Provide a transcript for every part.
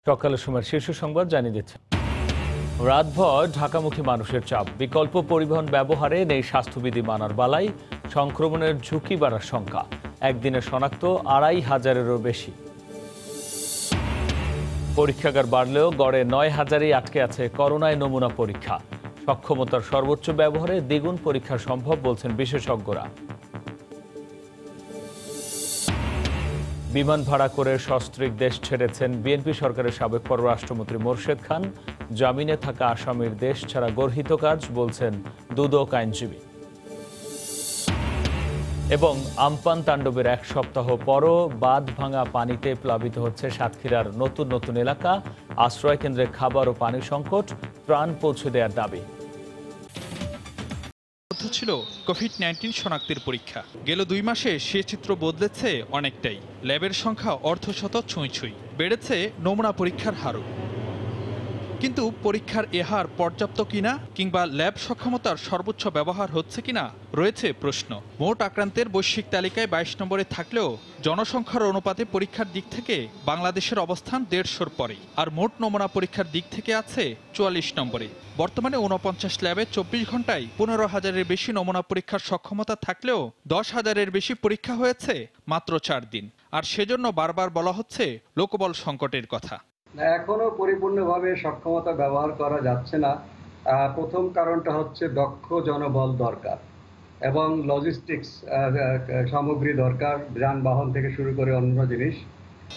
সকালের সময় শীর্ষ সংবাদ জানিয়ে দিচ্ছে রাতভর ঢাকামুখী মানুষের চাপ, বিকল্প পরিবহন ব্যবহারে নেই স্বাস্থ্যবিধি মানার বালাই, সংক্রমণের ঝুঁকি বাড়ার শঙ্কা, একদিনে শনাক্ত ২,৫০০-এরও বেশি। পরীক্ষাগার বাড়লেও গড়ে ৯,০০০-ই আটকে আছে করোনায় নমুনা পরীক্ষা। সক্ষমতার সর্বোচ্চ ব্যবহারে দ্বিগুণ পরীক্ষা সম্ভব বলছেন বিশেষজ্ঞরা। বিমান ভাড়া করে সস্ত্রীক দেশ ছেড়েছেন বিএনপি সরকারের সাবেক পররাষ্ট্রমন্ত্রী মোরশেদ খান। জামিনে থাকা আসামির দেশ ছাড়া গর্হিত কাজ বলছেন দুদক আইনজীবী। এবং আমপান তাণ্ডবের এক সপ্তাহ পরও বাঁধ ভাঙা পানিতে প্লাবিত হচ্ছে সাতক্ষীরার নতুন নতুন এলাকা। আশ্রয় কেন্দ্রে খাবার ও পানি সংকট, ত্রাণ পৌঁছে দেওয়ার দাবি। ছিল কোভিড-19 শনাক্তের পরীক্ষা। গেল ২ মাসে সে চিত্র বদলেছে অনেকটাই। ল্যাবের সংখ্যা অর্ধশত ছুঁই, বেড়েছে নমুনা পরীক্ষার হারও। কিন্তু পরীক্ষার এ হার পর্যাপ্ত কিনা কিংবা ল্যাব সক্ষমতার সর্বোচ্চ ব্যবহার হচ্ছে কিনা রয়েছে প্রশ্ন। মোট আক্রান্তের বৈশ্বিক তালিকায় ২২ নম্বরে থাকলেও জনসংখ্যার অনুপাতে পরীক্ষার দিক থেকে বাংলাদেশের অবস্থান ১৫০-র পরে, আর মোট নমুনা পরীক্ষার দিক থেকে আছে ৪৪ নম্বরে। বর্তমানে ৪৯ ল্যাবে ২৪ ঘন্টায় ১৫,০০০-এর বেশি নমুনা পরীক্ষার সক্ষমতা থাকলেও ১০,০০০-এর বেশি পরীক্ষা হয়েছে মাত্র ৪ দিন। আর সেজন্য বারবার বলা হচ্ছে লোকবল সংকটের কথা। এখনো পরিপূর্ণভাবে সক্ষমতা ব্যবহার করা যাচ্ছে না। প্রথম কারণটা হচ্ছে দক্ষ জনবল দরকার এবং লজিস্টিক্স সামগ্রী দরকার, যানবাহন থেকে শুরু করে অন্য জিনিস।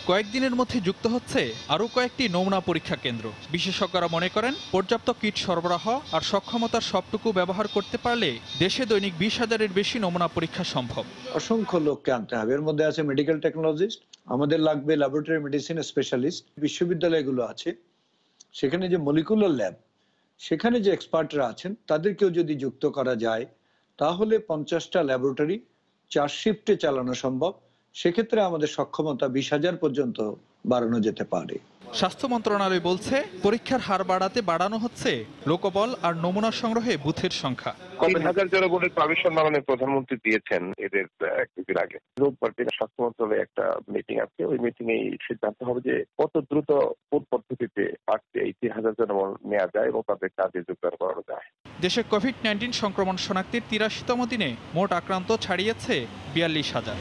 কয়েকদিনের মধ্যে যুক্ত হচ্ছে আরও কয়েকটি নমুনা পরীক্ষা কেন্দ্র। বিশেষজ্ঞরা মনে করেন পর্যাপ্ত কিট সরবরাহ আর সক্ষমতার সবটুকু ব্যবহার করতে পারলে দেশে দৈনিক ২০,০০০-এর বেশি নমুনা পরীক্ষা সম্ভব। অসংখ্য লোককে আনতে হবে। এর মধ্যে আছে মেডিকেল টেকনোলজিস্ট, আমাদের লাগবে ল্যাবরেটরি মেডিসিন স্পেশালিস্ট। বিশ্ববিদ্যালয়গুলো আছে, সেখানে যে মলিকুলার ল্যাব, সেখানে যে এক্সপার্টরা আছেন তাদেরকেও যদি যুক্ত করা যায় তাহলে ৫০টা ল্যাবরেটরি ৪ শিফটে চালানো সম্ভব। সেক্ষেত্রে আমাদের সক্ষমতা ২০,০০০ পর্যন্ত বাড়ানো যেতে পারে। স্বাস্থ্য মন্ত্রণালয় বলছে পরীক্ষার হার বাড়াতে বাড়ানো হচ্ছে লোকবল আর নমুনা সংগ্রহে বুথের সংখ্যা। ৩,০০০ জনগণের পারমিশন মাননীয় প্রধানমন্ত্রী দিয়েছেন এদের কিছুদিন আগে। রোববার দিন স্বাস্থ্য মন্ত্রণালয়ে একটা মিটিং আছে, ওই মিটিং এ সিদ্ধান্ত হবে যে কত দ্রুত কোন পদ্ধতিতে পারতে এই ৩,০০০ জনগণ নেওয়া যায় এবং তাদের কাজে যোগদান করানো যায়। দেশে কোভিড-19 সংক্রমণ শনাক্তের ৮৩তম দিনে মোট আক্রান্ত ছাড়িয়েছে ৪২,০০০।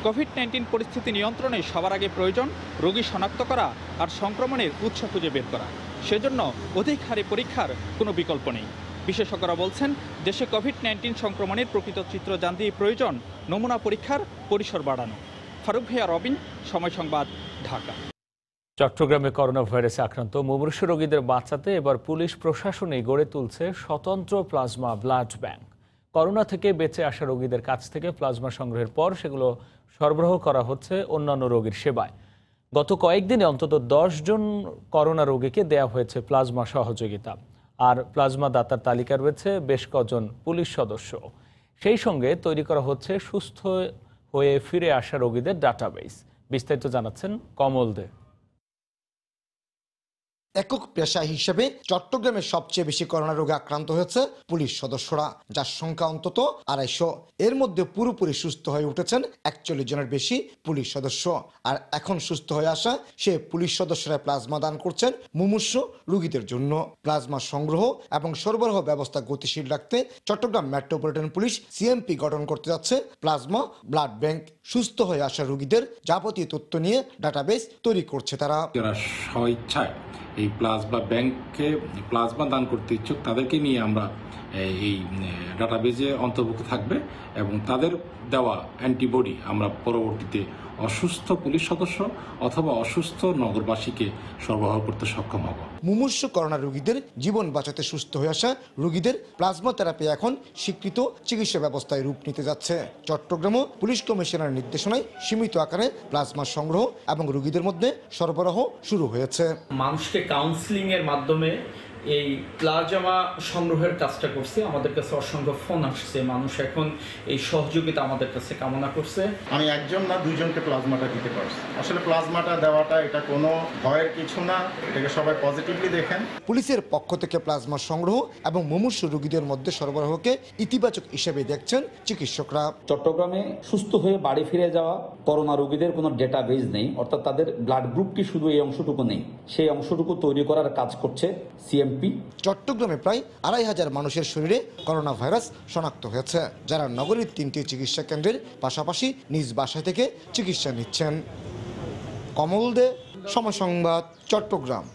কোভিড-19 পরিস্থিতি নিয়ন্ত্রণে সবার আগে প্রয়োজন রোগী শনাক্ত করা আর সংক্রমণের উৎস খুঁজে বের করা। সেজন্য অধিক হারে পরীক্ষার কোনো বিকল্প নেই। বিশেষজ্ঞরা বলছেন দেশে কোভিড-19 সংক্রমণের প্রকৃত চিত্র জানতেই প্রয়োজন নমুনা পরীক্ষার পরিসর বাড়ানো। ফারুক ভাইয়া, রবিন, সময় সংবাদ, ঢাকা। চট্টগ্রামে করোনা ভাইরাসে আক্রান্ত মুমূর্ষু রোগীদের বাঁচাতে এবার পুলিশ প্রশাসনই গড়ে তুলছে স্বতন্ত্র প্লাজমা ব্লাড ব্যাংক। করোনা থেকে বেঁচে আসা রোগীদের কাছ থেকে প্লাজমা সংগ্রহের পর সেগুলো সরবরাহ করা হচ্ছে অন্যান্য রোগীর সেবায়। গত কয়েকদিনে অন্তত ১০ জন করোনা রোগীকে দেয়া হয়েছে প্লাজমা সহযোগিতা। আর প্লাজমা দাতার তালিকা রয়েছে বেশ কজন পুলিশ সদস্য। সেই সঙ্গে তৈরি করা হচ্ছে সুস্থ হয়ে ফিরে আসা রোগীদের ডাটাবেস। বিস্তারিত জানাচ্ছেন কমল দে। একক পেশা হিসেবে চট্টগ্রামে সবচেয়ে বেশি করোনা রোগে আক্রান্ত হয়েছে পুলিশ সদস্যরা, যার সংখ্যা অন্তত ২৫০। এর মধ্যে পুরোপুরি সুস্থ হয়ে উঠেছেন ৪১ জনের বেশি পুলিশ সদস্য। আর এখন সুস্থ হয়ে আসা সে পুলিশ সদস্যরা প্লাজমা দান করছেন মুমূর্ষু রোগীদের জন্য। প্লাজমা সংগ্রহ এবং সরবরাহ ব্যবস্থা গতিশীল রাখতে চট্টগ্রাম মেট্রোপলিটন পুলিশ সিএমপি গঠন করতে যাচ্ছে প্লাজমা ব্লাড ব্যাংক। সুস্থ হয়ে আসা রোগীদের যাবতীয় তথ্য নিয়ে ডাটাবেস তৈরি করছে তারা। যারা স্বইচ্ছায় এই প্লাজমা ব্যাংকে প্লাজমা দান করতে ইচ্ছুক তাদেরকে নিয়ে আমরা এই ডাটাবেজে অন্তর্ভুক্ত থাকবে এবং তাদের দেওয়া অ্যান্টিবডি আমরা পরবর্তীতে অসুস্থ পুলিশ সদস্য অথবা অসুস্থ নগরবাসীকে সরবরাহ করতে সক্ষম হব। মুমূর্ষু করোনা রোগীদের জীবন বাঁচাতে সুস্থ হয়ে আসা রোগীদের প্লাজমা থেরাপি এখন স্বীকৃত চিকিৎসা ব্যবস্থায় রূপ নিতে যাচ্ছে। চট্টগ্রামও পুলিশ কমিশনারের নির্দেশনায় সীমিত আকারে প্লাজমা সংগ্রহ এবং রোগীদের মধ্যে সরবরাহ শুরু হয়েছে। মানুষকে কাউন্সিলিং এর মাধ্যমে এই প্লাজমা সংগ্রহের কাজটা করছি। আমাদের কাছে অসংখ্য ফোন আসছে, মানুষ এখন এই সহযোগিতা আমাদের কাছে কামনা করছে। আমি একজন না দুইজনকে প্লাজমাটা দিতে পারছি। আসলে প্লাজমাটা দেওয়াটা এটা কোনো ভয়ের কিছু না, এটাকে সবাই পজিটিভলি দেখেন। পুলিশের পক্ষ থেকে প্লাজমা সংগ্রহ এবং মুমূর্ষু রোগীদের মধ্যে সরবরাহকে ইতিবাচক হিসেবে দেখছেন চিকিৎসকরা। চট্টগ্রামে সুস্থ হয়ে বাড়ি ফিরে যাওয়া করোনা রোগীদের কোনো ডেটাবেজ নেই, অর্থাৎ তাদের ব্লাড গ্রুপটি শুধু এই অংশটুকু নেই, সেই অংশটুকু তৈরি করার কাজ করছে সিএমপি। চট্টগ্রামে প্রায় ২৫০০ মানুষের শরীরে করোনা ভাইরাস শনাক্ত হয়েছে, যারা নগরীর ৩টি চিকিৎসা কেন্দ্রের পাশাপাশি নিজ বাসা থেকে চিকিৎসা নিচ্ছেন। কমল দে, সময় সংবাদ, চট্টগ্রাম।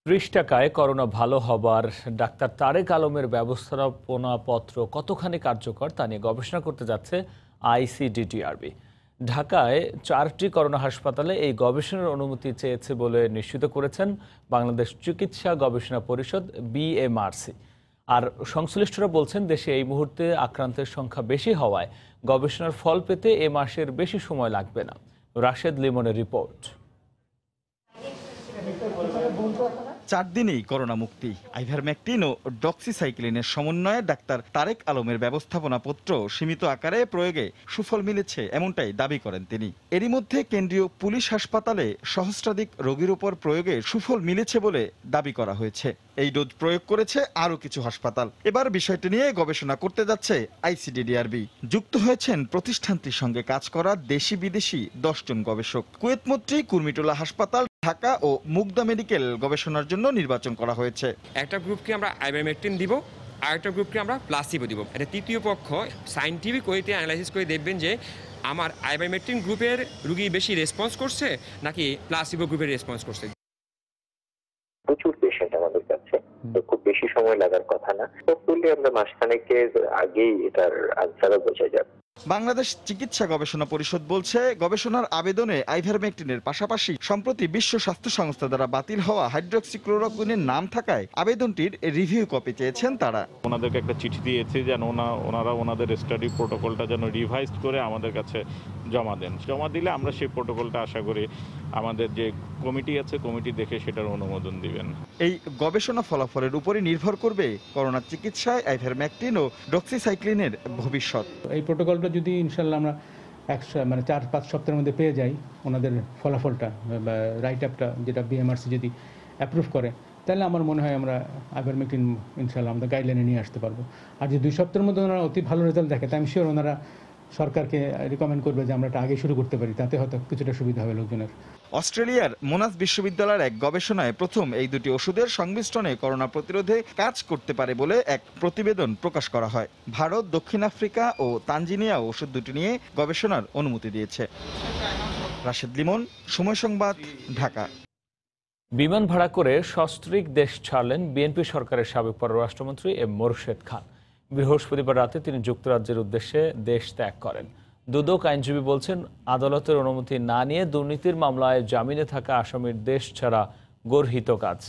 ৩০ টাকায় করোনা ভালো হবার ডাক্তার তারেক আলমের ব্যবস্থাপনাপত্র কতখানি কার্যকর তা নিয়ে গবেষণা করতে যাচ্ছে আইসিডিডিআরবি। ঢাকায় 4টি করোনা হাসপাতালে এই গবেষণার অনুমতি চেয়েছে বলে নিশ্চিত করেছেন বাংলাদেশ চিকিৎসা গবেষণা পরিষদ BMRC। আর সংশ্লিষ্টরা বলছেন, দেশে এই মুহূর্তে আক্রান্তের সংখ্যা বেশি হওয়ায় গবেষণার ফল পেতে এ মাসের বেশি সময় লাগবে না। রাশেদ লিমনের রিপোর্ট। 4 দিনেই করোনা মুক্তি। আইভারমেকটিন ও ডক্সিসাইক্লিনের সমন্বয়ে ডাক্তার তারেক আলমের ব্যবস্থাপনাপত্র সীমিত আকারে প্রয়োগে সুফল মিলেছে, এমনটাই দাবি করেন তিনি। এরই মধ্যে কেন্দ্রীয় পুলিশ হাসপাতালে সহস্রাধিক রোগীর উপর প্রয়োগে সুফল মিলেছে বলে দাবি করা হয়েছে। এই ডোজ প্রয়োগ করেছে আরও কিছু হাসপাতাল। এবার বিষয়টি নিয়ে গবেষণা করতে যাচ্ছে আইসিডিডিআরবি। যুক্ত হয়েছেন প্রতিষ্ঠানটির সঙ্গে কাজ করা দেশি বিদেশি 10 জন গবেষক। কুয়েতমন্ত্রী কুর্মিটোলা হাসপাতাল, ঢাকা ও মুগদা মেডিকেল গবেষণার জন্য নির্বাচন করা হয়েছে। একটা গ্রুপকে আমরা আইভারমেকটিন দিব, আরেকটা গ্রুপকে আমরা প্লাসিবো দিব। এটা তৃতীয় পক্ষ সায়েন্টিফিক ওয়েতে অ্যানালাইসিস করে দেখবেন যে আমার আইভারমেকটিন গ্রুপের রোগী বেশি রেসপন্স করছে নাকি প্লাসিবো গ্রুপের রেসপন্স করছে। প্রচুর পেশেন্ট আমাদের কাছে, তো খুব বেশি সময় লাগার কথা না। হোপফুলি আমরা মাসখানেকের আগেই এটার আনসারও বোঝা যাবে। বাংলাদেশ চিকিৎসা গবেষণা পরিষদ বলছে, গবেষণার আবেদনে আইভারমেকটিনের পাশাপাশি সম্প্রতি বিশ্ব স্বাস্থ্য সংস্থা দ্বারা বাতিল হওয়া হাইড্রোক্সিক্লোরোকুইনের নাম থাকায় আবেদনটির রিভিউ কপি চেয়েছেন তারা। ওনাদেরকে একটা চিঠি দিয়েছে যেন ওনারা ওনাদের স্টাডি প্রোটোকলটা যেন রিভাইজ করে আমাদের কাছে জমা দেন। জমা দিলে আমরা সেই প্রোটোকলটা আশা করি আমাদের যে কমিটি আছে, কমিটি দেখে সেটার অনুমোদন দিবেন। এই গবেষণা ফলাফলের উপরই নির্ভর করবে করোনা চিকিৎসায় আইভারমেকটিন ও ডক্সিসাইক্লিনের ভবিষ্যৎ। এই প্রোটোকলটা যদি ইনশাল্লাহ আমরা 4-5 সপ্তাহের মধ্যে পেয়ে যাই, ওনাদের ফলাফলটা বা রাইট আপটা যেটা BMRC যদি অ্যাপ্রুভ করে, তাহলে আমার মনে হয় আমরা আইভারমেকটিন ইনশাল্লাহ আমাদের গাইডলাইনে নিয়ে আসতে পারবো। আর যদি 2 সপ্তাহের মধ্যে ওনারা অতি ভালো রেজাল্ট দেখে, তাই আমি শিওর ওনারা সরকারকে রিকমেন্ড করবে যে আমরা এটা আগে শুরু করতে পারি, তাতে হয়তো কিছুটা সুবিধা হবে লোকজনের। অস্ট্রেলিয়ার মোনাস বিশ্ববিদ্যালয়ের এক গবেষণায় প্রথম এই দুটি ওষুধের সংমিশ্রণে করোনা প্রতিরোধে কাজ করতে পারে বলে এক প্রতিবেদন প্রকাশ করা হয়। ভারত, দক্ষিণ আফ্রিকা ও তানজানিয়া ওষুধ দুটি নিয়ে গবেষণার অনুমতি দিয়েছে। রাশেদ লিমন, সময় সংবাদ, ঢাকা। বিমান ভাড়া করে সস্ত্রীক দেশ ছাড়লেন বিএনপি সরকারের সাবেক পররাষ্ট্রমন্ত্রী মোরশেদ খান। বৃহস্পতিবার রাতে তিনি যুক্তরাজ্যের উদ্দেশ্যে দেশ ত্যাগ করেন। দুদক আইনজীবী বলছেন, আদালতের অনুমতি না নিয়ে দুর্নীতির মামলায় জামিনে থাকা আসামির দেশ ছাড়া গর্হিত কাজ।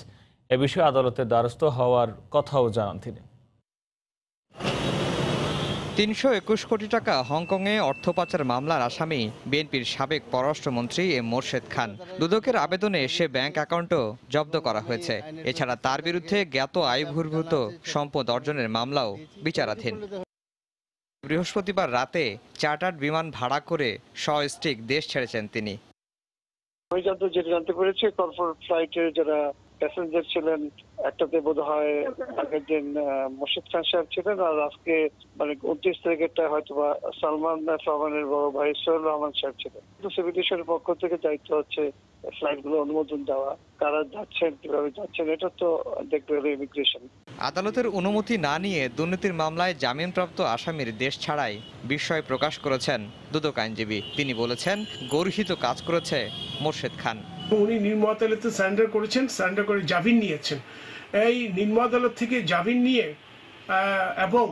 এ বিষয়ে আদালতের দ্বারস্থ হওয়ার কথাও জানান তিনি। ৩২১ কোটি টাকা হংকংয়ে অর্থ পাচার মামলার আসামি বিএনপির সাবেক পররাষ্ট্রমন্ত্রী মোরশেদ খান। দুদকের আবেদনে সে ব্যাংক অ্যাকাউন্টও জব্দ করা হয়েছে। এছাড়া তার বিরুদ্ধে জ্ঞাত আয় বহির্ভূত সম্পদ অর্জনের মামলাও বিচারাধীন। বৃহস্পতিবার রাতে চার্টার্ড বিমান ভাড়া করে সস্ত্রীক দেশ ছেড়েছেন তিনি। আমি যেটা জানতে পেরেছি, কর্পোরেট ফ্লাইটের যারা প্যাসেঞ্জার ছিলেন, একটাতে বোধ হয় আগের দিন মোরশেদ খান সাহেব ছিলেন, আর আজকে 29 তারিখেরটা হয়তো বা সালমান ফারহানের বড় ভাই সোহেল রহমান সাহেব ছিলেন। সিভিল পক্ষ থেকে দায়িত্ব হচ্ছে ফ্লাইটগুলো অনুমোদন দেওয়া, কারা যাচ্ছেন, কিভাবে যাচ্ছেন, এটা তো দেখতে হলে ইমিগ্রেশন। আদালতের অনুমতি না নিয়ে দুর্নীতির মামলায় জামিনপ্রাপ্ত আসামির দেশ ছাড়াই বিস্ময় প্রকাশ করেছেন দুদক আইনজীবী। তিনি বলেছেন, গর্হিত কাজ করেছে মোরশেদ খান। উনি নিম্ন আদালতে সারেন্ডার করেছেন, সারেন্ডার করে জামিন নিয়েছেন। এই নিম্ন আদালত থেকে জামিন নিয়ে এবং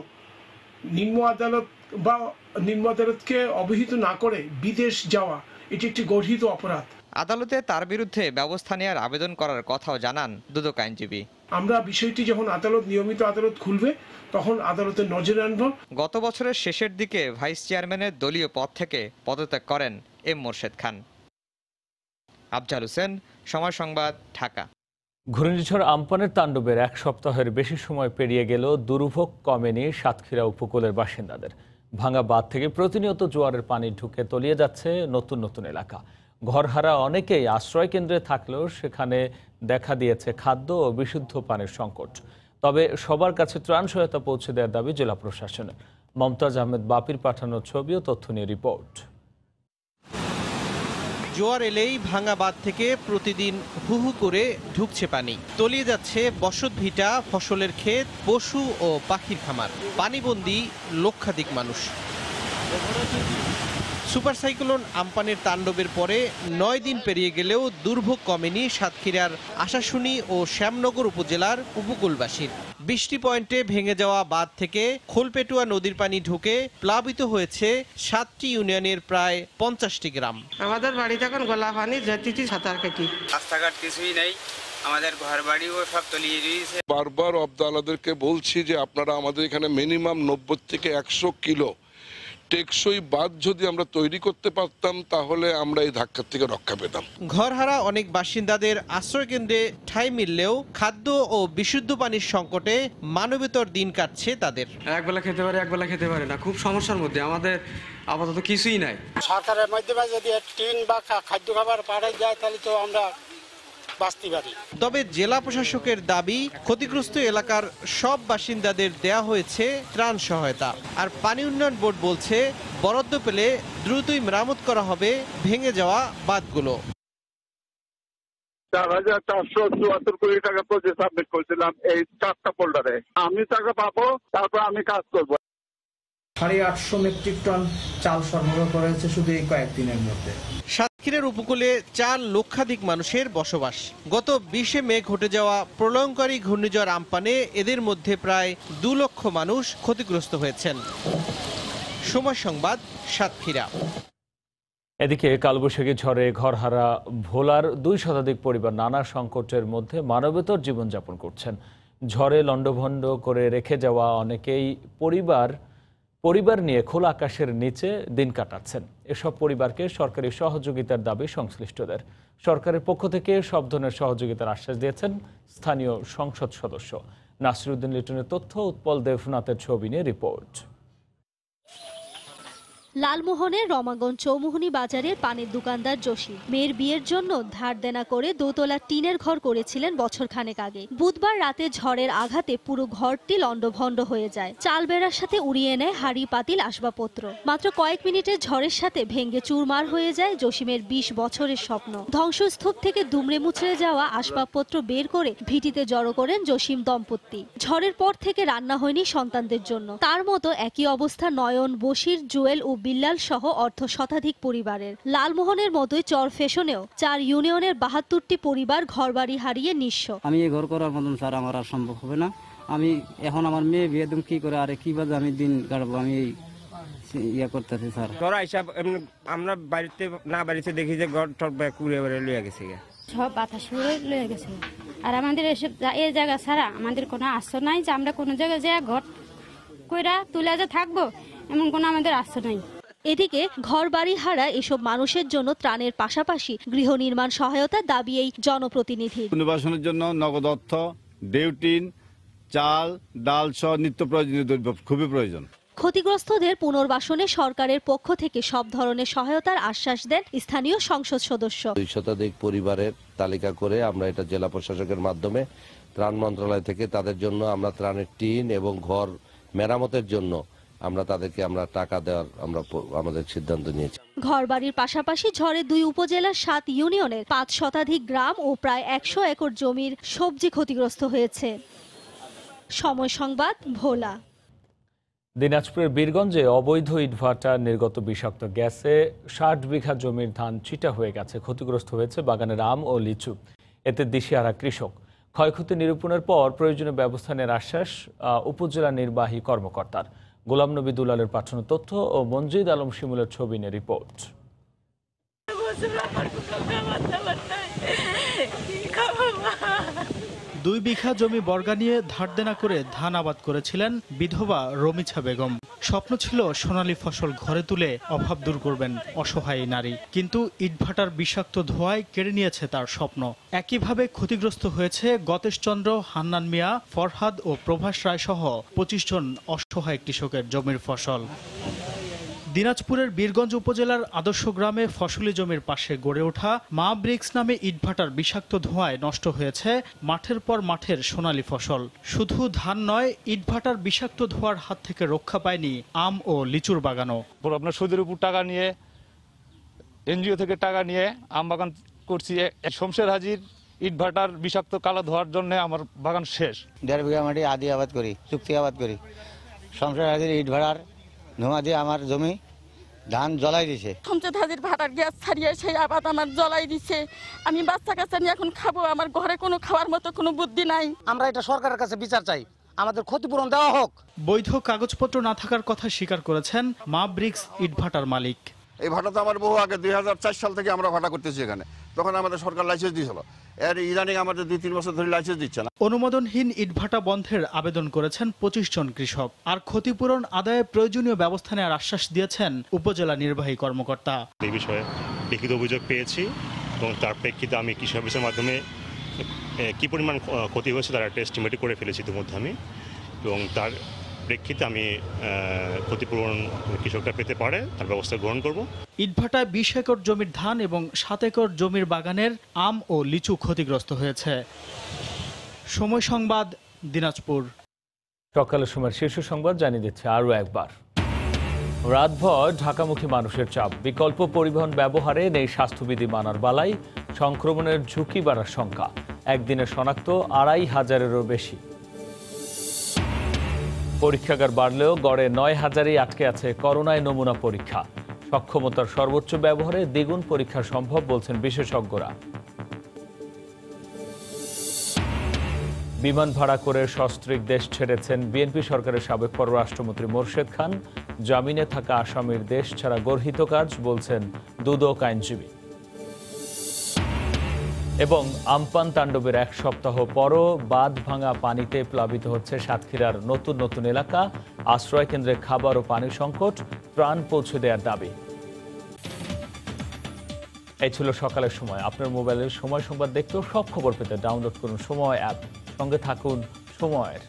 নিম্ন আদালতকে অবহিত না করে বিদেশ যাওয়া, এটি একটি গর্হিত অপরাধ। আদালতে তার বিরুদ্ধে ব্যবস্থা নেওয়ার আবেদন করার কথাও জানান দুদক আইনজীবী। আমরা বিষয়টি যখন নিয়মিত আদালত খুলবে তখন আদালতের নজরে আনব। গত বছরের শেষের দিকে ভাইস চেয়ারম্যানের দলীয় পদ থেকে পদত্যাগ করেন মোরশেদ খান। আফজাল হোসেন, সময় সংবাদ, ঢাকা। ঘূর্ণিঝড় আম্পানের তাণ্ডবের এক সপ্তাহের বেশি সময় পেরিয়ে গেল দুর্ভোগ কমেনি সাতক্ষীরা উপকূলের বাসিন্দাদের। ভাঙা বাঁধ থেকে প্রতিনিয়ত জোয়ারের পানি ঢুকে তলিয়ে যাচ্ছে নতুন নতুন এলাকা। ঘরহারা অনেকেই আশ্রয় কেন্দ্রে থাকলেও সেখানে দেখা দিয়েছে খাদ্য ও বিশুদ্ধ পানির সংকট। তবে সবার কাছে ত্রাণ সহায়তা পৌঁছে দেওয়ার দাবি জেলা প্রশাসনের। মমতাজ আহমেদ বাপির পাঠানো ছবি ও তথ্য নিয়ে রিপোর্ট। জোয়ার এলেই ভাঙা বাঁধ থেকে প্রতিদিন হু হু করে ঢুকছে পানি, তলিয়ে যাচ্ছে বসতভিটা, ফসলের ক্ষেত, পশু ও পাখির খামার। পানিবন্দী লক্ষাধিক মানুষ। সুপার সাইক্লোন আম্পানের তাণ্ডবের পরে 9 দিন পেরিয়ে গেলেও দুর্ভোগ কমেনি সাতক্ষীরার আশাশুনি ও শ্যামনগর উপজেলার উপকূলবাসীর। বৃষ্টি পয়েন্টে ভেঙে যাওয়া বাঁধ থেকে খোলপেটুয়া নদীর পানি ঢুকে প্লাবিত হয়েছে 7টি ইউনিয়নের প্রায় 50টি গ্রাম। আমাদের বাড়িতে এখন গলা পানি যেতেছি সাঁতার কাটি, রাস্তাঘাট কিছুই নেই, আমাদের ঘর বাড়িও সব তলিয়ে দিয়েছে। বারবার অবদালাদেরকে বলছি যে আপনারা আমাদের এখানে মিনিমাম 90 থেকে 100 কিলো টেকসই বাঁধ যদি আমরা তৈরি করতে পারতাম তাহলে আমরা এই ধাক্কা থেকে রক্ষা পেতাম। ঘরহারা অনেক বাসিন্দাদের আশ্রয় কেন্দ্রে ঠাঁই মিললেও খাদ্য ও বিশুদ্ধ পানির সংকটে মানবেতর দিন কাটছে তাদের। একবেলা খেতে পারে, একবেলা খেতে পারে না, খুব সমস্যার মধ্যে। আমাদের আপাতত কিছুই নাই। সরকারের মাধ্যমে যদি টিন বা খাদ্য খাবার পাঠাই যায় তাহলে তো আমরা বাঁচতে পারি। তবে জেলা প্রশাসকের দাবি, ক্ষতিগ্রস্ত এলাকার সব বাসিন্দাদের দেয়া হয়েছে ত্রাণ সহায়তা। আর পানি উন্নয়ন বোর্ড বলছে বরাদ্দ পেলে দ্রুতই মেরামত করা হবে ভেঙে যাওয়া বাঁধগুলো। 4,474 কোটি টাকা প্রজেক্ট সাবমিট করেছিলাম এই 4টা ফোল্ডারে। আমি টাকা পাবো, তারপর আমি কাজ করবো। 850 মেট্রিক টন চাল সরবরাহ করা হয়েছে শুধু এই কয়েকদিনের মধ্যে। সাতক্ষীরার উপকূলে 4 লক্ষাধিক মানুষের বসবাস। গত 20 মে ঘটে যাওয়া প্রলয়ঙ্কারী ঘূর্ণিঝড় আম্পানে এদের মধ্যে প্রায় 2 লক্ষ মানুষ ক্ষতিগ্রস্ত হয়েছেন। সময় সংবাদ, সাতক্ষীরা। এদিকে কালবৈশাখী ঝড়ে ঘরহারা ভোলার 2 শতাধিক পরিবার নানা সংকটের মধ্যে মানবেতর জীবনযাপন করছেন। ঝড়ে লণ্ডভণ্ড করে রেখে যাওয়া অনেকেই পরিবার নিয়ে খোলা আকাশের নিচে দিন কাটাচ্ছেন। এসব পরিবারকে সরকারি সহযোগিতার দাবি সংশ্লিষ্টদের। সরকারের পক্ষ থেকে সব ধরনের সহযোগিতার আশ্বাস দিয়েছেন স্থানীয় সংসদ সদস্য। নাসিরউদ্দিন লিটনের তথ্য, উৎপল দেবনাথের ছবি নিয়ে রিপোর্ট। লালমোহনের রমাগঞ্জ চৌমুহনী বাজারের পানের দোকানদার জসিম মেয়ের বিয়ের জন্য ধার দেনা করে দোতলা টিনের ঘর করেছিলেন বছরখানেক আগে। বুধবার রাতে ঝড়ের আঘাতে পুরো ঘরটি লণ্ডভণ্ড হয়ে যায়। চাল বেড়ার সাথে উড়িয়ে নেয় হাঁড়ি পাতিল আসবাবপত্র। মাত্র কয়েক মিনিটের ঝড়ের সাথে ভেঙে চুরমার হয়ে যায় জসিমের 20 বছরের স্বপ্ন। ধ্বংসস্তূপ থেকে দুমড়ে মুচড়ে যাওয়া আসবাবপত্র বের করে ভিটিতে জড়ো করেন জসিম দম্পতি। ঝড়ের পর থেকে রান্না হয়নি সন্তানদের জন্য। তার মতো একই অবস্থা নয়ন, বশির, জুয়েল ও বিল্লাল সহ অর্ধ শতাধিক পরিবারের। লালমোহনের মতোই চর ফেশনেও 4 ইউনিয়নের 72টি পরিবার ঘরবাড়ি হারিয়ে নিঃস্ব। আমি এই ঘর করার মতন স্যার আমার আর সম্ভব হবে না। আমি এখন আমার মেয়ে বিয়ে দিন কি করে, আরে কিভাবে আমি দিন কাটাবো, আমি ইয়া করতেছি স্যার। ঘর হিসাব আমরা বাড়িতে দেখি যে ঘর টর কুড়ে বেড়ে লইয়া গেছে, সব বাতাস লইয়া গেছে। আর আমাদের এসব এই জায়গা ছাড়া আমাদের কোনো আশ্রয় নাই যে আমরা কোনো জায়গায় যে ঘর কইরা তুলে যে থাকবো, এমন কোনো আমাদের আশ্রয় নাই। এদিকে ঘরবাড়ি হারা এসব মানুষের জন্য ত্রাণের পাশাপাশি গৃহ নির্মাণ সহায়তার দাবি এই জনপ্রতিনিধির। পুনর্বাসনের জন্য নগদ অর্থ, ডেউটিন, চাল, ডাল সহ নিত্য প্রয়োজনীয় দ্রব্য খুবই প্রয়োজন। ক্ষতিগ্রস্তদের পুনর্বাসনে সরকারের পক্ষ থেকে সব ধরনের সহায়তার আশ্বাস দেন স্থানীয় সংসদ সদস্য। 2 শতাধিক পরিবারের তালিকা করে আমরা এটা জেলা প্রশাসকের মাধ্যমে ত্রাণ মন্ত্রণালয় থেকে তাদের জন্য আমরা ত্রাণের টিন এবং ঘর মেরামতের জন্য আমরা তাদেরকে টাকা দেওয়ার আমাদের সিদ্ধান্ত নিয়েছি। ঘরবাড়ির পাশাপাশি ঝড়ে 2 উপজেলার 7 ইউনিয়নের 5 শতাধিক গ্রাম ও প্রায় 100 একর জমির সবজি ক্ষতিগ্রস্ত হয়েছে। সময় সংবাদ, ভোলা। দিনাজপুরের বীরগঞ্জে অবৈধ ইটভাটার নির্গত বিষাক্ত গ্যাসে 60 বিঘা জমির ধান চিটা হয়ে গেছে। ক্ষতিগ্রস্ত হয়েছে বাগানের আম ও লিচু। এতে দিশেহারা কৃষক। ক্ষয়ক্ষতি নিরূপণের পর প্রয়োজনীয় ব্যবস্থা নেওয়ার আশ্বাস উপজেলা নির্বাহী কর্মকর্তার। গোলাম নবী দুলালের পাঠানো তথ্য ও মঞ্জিদ আলম শিমুলের ছবি নিয়ে রিপোর্ট। 2 বিঘা জমি বর্গা নিয়ে ধার দেনা করে ধান আবাদ করেছিলেন বিধবা রমিছা বেগম। স্বপ্ন ছিল সোনালী ফসল ঘরে তুলে অভাব দূর করবেন অসহায় নারী, কিন্তু ইটভাটার বিষাক্ত ধোঁয়ায় কেড়ে নিয়েছে তার স্বপ্ন। একইভাবে ক্ষতিগ্রস্ত হয়েছে গতেশচন্দ্র, হান্নান মিয়া, ফরহাদ ও প্রভাস রায় সহ 25 জন অসহায় কৃষকের জমির ফসল। দিনাজপুরের বীরগঞ্জ উপজেলার আদর্শ গ্রামে ফসলি জমির পাশে গড়ে ওঠা মা ব্রিক্স নামে ইটভাটার বিষাক্ত ধোঁয়ায় নষ্ট হয়েছে মাঠের পর মাঠের সোনালী ফসল। শুধু ধান নয়, ইটভাটার বিষাক্ত ধোঁয়ার হাত থেকে রক্ষা পায়নি আম ও লিচুর বাগানও। আপনার সুদের উপর টাকা নিয়ে, এনজিও থেকে টাকা নিয়ে আম বাগান করছি। শমশের হাজির ইটভাটার বিষাক্ত কালো ধোঁয়ার জন্য আমার বাগান শেষ। 1.5 বিঘা মাটি আদি আবাদ করি, চুক্তি আবাদ করি। শমশের হাজির ইটভাটার ধোঁয়া দিয়ে আমার জমি ধান জ্বলাই দিছে। শমশের হাজির ভাটার গ্যাস ছাড়িয়ে সেই আবাদ আমার জ্বলাই দিছে। আমি বাচ্চা কাচ্চা নিয়ে এখন খাবো, আমার ঘরে কোনো খাওয়ার মতো কোনো বুদ্ধি নাই। আমরা এটা সরকারের কাছে বিচার চাই, আমাদের ক্ষতিপূরণ দেওয়া হোক। বৈধ কাগজপত্র না থাকার কথা স্বীকার করেছেন মা ব্রিক্স ইটভাটার মালিক। এই ভাটা তো আমার বহু আগে 2004 সাল থেকে আমরা ভাটা করতেছি এখানে, তখন আমাদের সরকার লাইসেন্স দিয়েছিল। এর ইদানিং আমাদের 2-3 বছর ধরে লাইসেন্স দিচ্ছে না। অনুমোদনহীন ইটভাটা বন্ধের আবেদন করেছেন 25 জন কৃষক। আর ক্ষতিপূরণ আদায়ে প্রয়োজনীয় ব্যবস্থা নেওয়ার আশ্বাস দিয়েছেন উপজেলা নির্বাহী কর্মকর্তা। এই বিষয়ে লিখিত অভিযোগ পেয়েছি এবং তার প্রেক্ষিতে আমি কৃষি অফিসের মাধ্যমে কি পরিমাণ ক্ষতি হয়েছে তার একটা এস্টিমেট করে ফেলেছি ইতিমধ্যে আমি, এবং তার প্রেক্ষিতে আমি ক্ষতিপূরণ কৃষকরা পেতে পারে তার ব্যবস্থা গ্রহণ করব। ইটভাটায় 20 একর জমির ধান এবং 7 একর জমির বাগানের আম ও লিচু ক্ষতিগ্রস্ত হয়েছে। সময় সংবাদ, দিনাজপুর। সকালের সময় শীর্ষ সংবাদ জানিয়ে দিচ্ছে আরও একবার। রাতভর ঢাকামুখী মানুষের চাপ, বিকল্প পরিবহন ব্যবহারে নেই স্বাস্থ্যবিধি মানার বালাই, সংক্রমণের ঝুঁকি বাড়ার শঙ্কা। একদিনে শনাক্ত 2500-এরও বেশি। পরীক্ষাগার বাড়লেও গড়ে 9000-ই আটকে আছে করোনায় নমুনা পরীক্ষা। সক্ষমতার সর্বোচ্চ ব্যবহারে দ্বিগুণ পরীক্ষা সম্ভব বলছেন বিশেষজ্ঞরা। বিমান ভাড়া করে সস্ত্রীক দেশ ছেড়েছেন বিএনপি সরকারের সাবেক পররাষ্ট্রমন্ত্রী মোরশেদ খান। জামিনে থাকা আসামির দেশ ছাড়া গর্হিত কাজ বলছেন দুদক আইনজীবী। এবং আমপান তাণ্ডবের 1 সপ্তাহ পরও বাঁধ ভাঙা পানিতে প্লাবিত হচ্ছে সাতক্ষীরার নতুন নতুন এলাকা। আশ্রয় কেন্দ্রে খাবার ও পানির সংকট, ত্রাণ পৌঁছে দেওয়ার দাবি। এই ছিল সকালের সময়। আপনার মোবাইলের সময় সংবাদ দেখতেও সব খবর পেতে ডাউনলোড করুন সময় অ্যাপ। সঙ্গে থাকুন সময়ের।